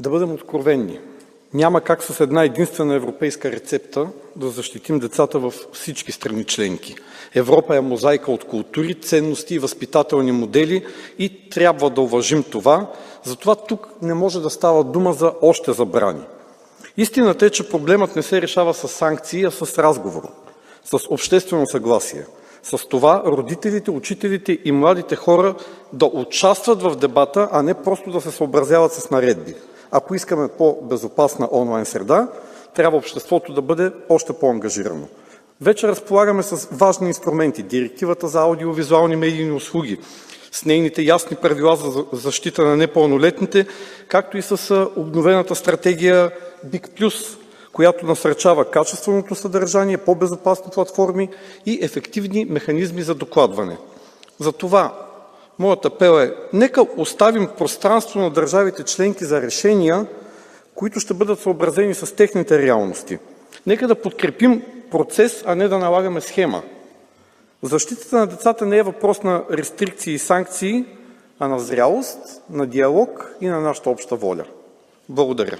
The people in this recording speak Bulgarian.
Да бъдем откровени. Няма как с една единствена европейска рецепта да защитим децата във всички страни членки. Европа е мозайка от култури, ценности и възпитателни модели и трябва да уважим това. Затова тук не може да става дума за още забрани. Истината е, че проблемът не се решава с санкции, а с разговор, с обществено съгласие. С това родителите, учителите и младите хора да участват в дебата, а не просто да се съобразяват с наредби. Ако искаме по-безопасна онлайн среда, трябва обществото да бъде още по-ангажирано. Вече разполагаме с важни инструменти. Директивата за аудиовизуални медийни услуги, с нейните ясни правила за защита на непълнолетните, както и с обновената стратегия Big+, която насърчава качественото съдържание, по-безопасни платформи и ефективни механизми за докладване. Затова моят апел е: нека оставим пространство на държавите членки за решения, които ще бъдат съобразени с техните реалности. Нека да подкрепим процес, а не да налагаме схема. Защитата на децата не е въпрос на рестрикции и санкции, а на зрялост, на диалог и на нашата обща воля. Благодаря.